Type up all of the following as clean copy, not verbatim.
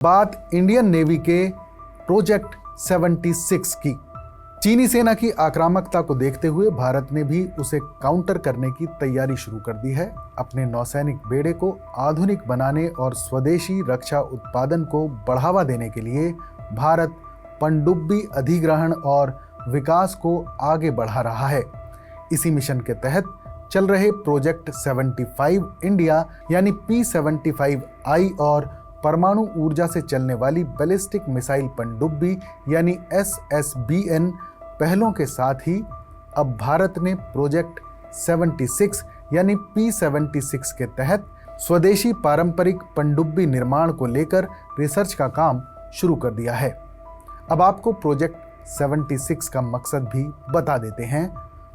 बात Indian navy के project 76 की। चीनी सेना की आक्रामकता को देखते हुए भारत ने भी उसे काउंटर करने की तैयारी शुरू कर दी है। अपने नौसैनिक बेड़े को आधुनिक बनाने और स्वदेशी रक्षा उत्पादन को बढ़ावा देने के लिए भारत पनडुब्बी अधिग्रहण और विकास को आगे बढ़ा रहा है। इसी मिशन के तहत चल रहे प्रोजेक्ट 75 इंडिया यानी P75I और परमाणु ऊर्जा से चलने वाली बैलिस्टिक मिसाइल पनडुब्बी यानी SSBN पहलों के साथ ही अब भारत ने प्रोजेक्ट 76 यानी P76 के तहत स्वदेशी पारंपरिक पनडुब्बी निर्माण को लेकर रिसर्च का काम शुरू कर दिया है। अब आपको प्रोजेक्ट 76 का मकसद भी बता देते हैं।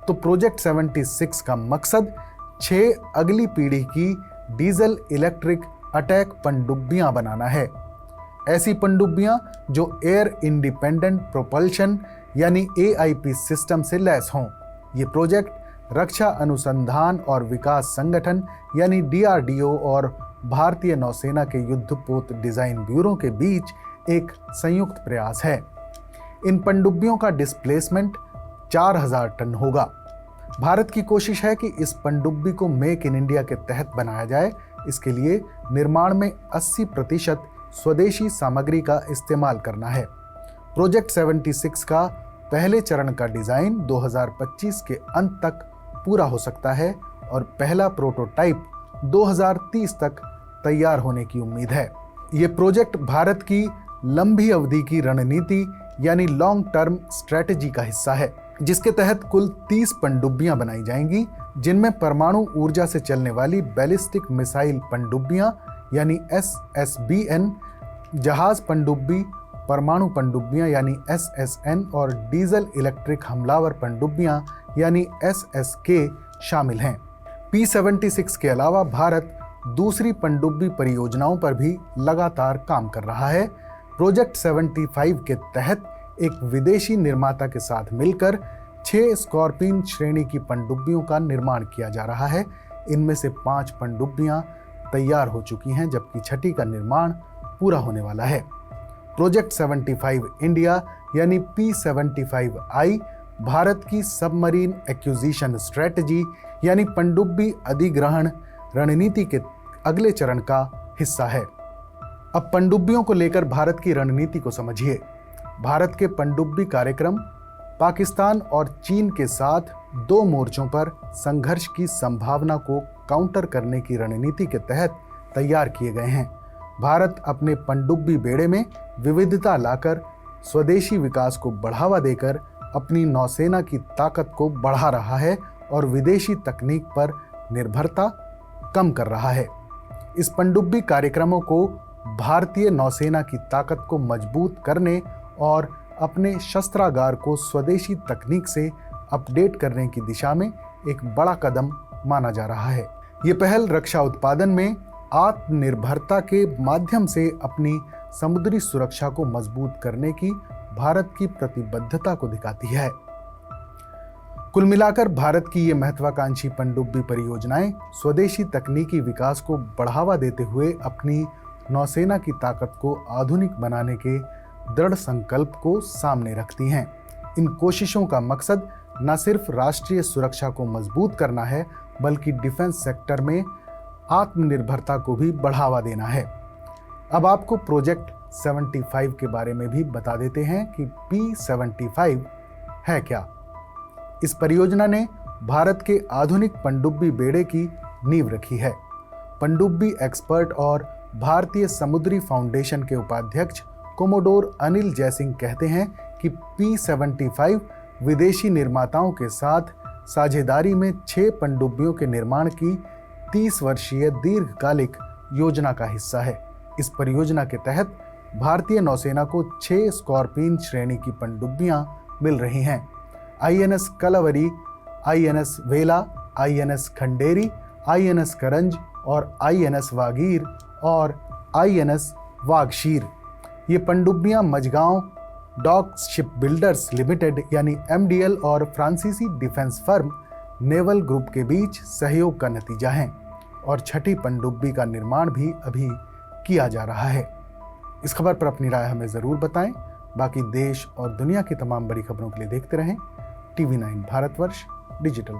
तो प्रोजेक्ट 76 का मकसद 6 अगली पीढ़ी की डीजल इलेक्ट्रिक अटैक पनडुब्बियां बनाना है। ऐसी पनडुब्बियां जो एयर इंडिपेंडेंट प्रोपल्शन यानी AIP सिस्टम से लैस हों। ये प्रोजेक्ट रक्षा अनुसंधान और विकास संगठन यानी DRDO और भारतीय नौसेना के युद्धपोत डिजाइन ब्यूरो के बीच एक संयुक्त प्रयास है। इन पनडुब्बियों का डिस्प्लेसमेंट 4000 टन होगा। भारत की कोशिश है कि इस पनडुब्बी को मेक इन इंडिया के तहत बनाया जाए। इसके लिए निर्माण में 80% स्वदेशी सामग्री का इस्तेमाल करना है। प्रोजेक्ट 76 का पहले चरण का डिजाइन 2025 के अंत तक पूरा हो सकता है और पहला प्रोटोटाइप 2030 तक तैयार होने की उम्मीद है। ये प्रोजेक्ट भारत की लंबी अवधि की रणनीति यानी लॉन्ग टर्म स्ट्रेटजी का हिस्सा है, जिसके तहत कुल 30 पनडुब्बियां बनाई जाएंगी, जिनमें परमाणु ऊर्जा से चलने वाली बैलिस्टिक मिसाइल पनडुब्बियां यानी SSBN, जहाज पनडुब्बी, परमाणु पनडुब्बियां यानी SSN और डीजल इलेक्ट्रिक हमलावर पनडुब्बियां यानी SSK शामिल हैं। P76 के अलावा भारत दूसरी पनडुब्बी परियोजनाओं पर भी लगातार काम कर रहा है। प्रोजेक्ट 75 के तहत एक विदेशी निर्माता के साथ मिलकर 6 स्कॉर्पिन श्रेणी की पनडुब्बियों का निर्माण किया जा रहा है। इनमें से 5 पनडुब्बियां तैयार हो चुकी हैं, जबकि छठी का निर्माण पूरा होने वाला है। प्रोजेक्ट 75 इंडिया यानी P75I भारत की सबमरीन एक्विजिशन स्ट्रेटजी यानी पनडुब्बी अधिग्रहण रणनीति के अगले चरण का हिस्सा है। अब पनडुब्बियों को लेकर भारत की रणनीति को समझिए। भारत के पनडुब्बी कार्यक्रम पाकिस्तान और चीन के साथ 2 मोर्चों पर संघर्ष की संभावना को काउंटर करने की रणनीति के तहत तैयार किए गए हैं। भारत अपने पनडुब्बी बेड़े में विविधता लाकर स्वदेशी विकास को बढ़ावा देकर अपनी नौसेना की ताकत को बढ़ा रहा है और विदेशी तकनीक पर निर्भरता कम कर रहा है। इस पनडुब्बी कार्यक्रमों को भारतीय नौसेना की ताकत को मजबूत करने और अपने शस्त्रागार को स्वदेशी तकनीक से अपडेट करने की दिशा में एक बड़ा कदम माना जा रहा है। ये पहल रक्षा उत्पादन में आत्मनिर्भरता के माध्यम से अपनी समुद्री सुरक्षा को मजबूत करने की भारत की प्रतिबद्धता को दिखाती है। कुल मिलाकर भारत की ये महत्वाकांक्षी पनडुब्बी परियोजनाएं स्वदेशी तकनीकी विकास को बढ़ावा देते हुए अपनी नौसेना की ताकत को आधुनिक बनाने के दृढ़ संकल्प को सामने रखती हैं। इन कोशिशों का मकसद न सिर्फ राष्ट्रीय सुरक्षा को मजबूत करना है, बल्कि डिफेंस सेक्टर में आत्मनिर्भरता को भी बढ़ावा देना है। अब आपको प्रोजेक्ट 75 के बारे में भी बता देते हैं कि P75 है क्या। इस परियोजना ने भारत के आधुनिक पनडुब्बी बेड़े की नींव रखी है। पनडुब्बी एक्सपर्ट और भारतीय समुद्री फाउंडेशन के उपाध्यक्ष कोमोडोर अनिल जयसिंह कहते हैं कि P75 विदेशी निर्माताओं के साथ साझेदारी में 6 पनडुब्बियों के निर्माण की 30 वर्षीय दीर्घकालिक योजना का हिस्सा है। इस परियोजना के तहत भारतीय नौसेना को 6 स्कॉर्पिन श्रेणी की पनडुब्बियां मिल रही हैं। INS कलावरी, INS वेला, INS खंडेरी, INS करंज और INS वागीर और INS वागशीर। ये पनडुब्बियां Mazagon dock ship builders limited यानी MDL और फ्रांसीसी डिफेंस फर्म नेवल ग्रुप के बीच सहयोग का नतीजा हैं और छठी पनडुब्बी का निर्माण भी अभी किया जा रहा है। इस खबर पर अपनी राय हमें ज़रूर बताएं। बाकी देश और दुनिया की तमाम बड़ी खबरों के लिए देखते रहें TV9 भारतवर्ष डिजिटल।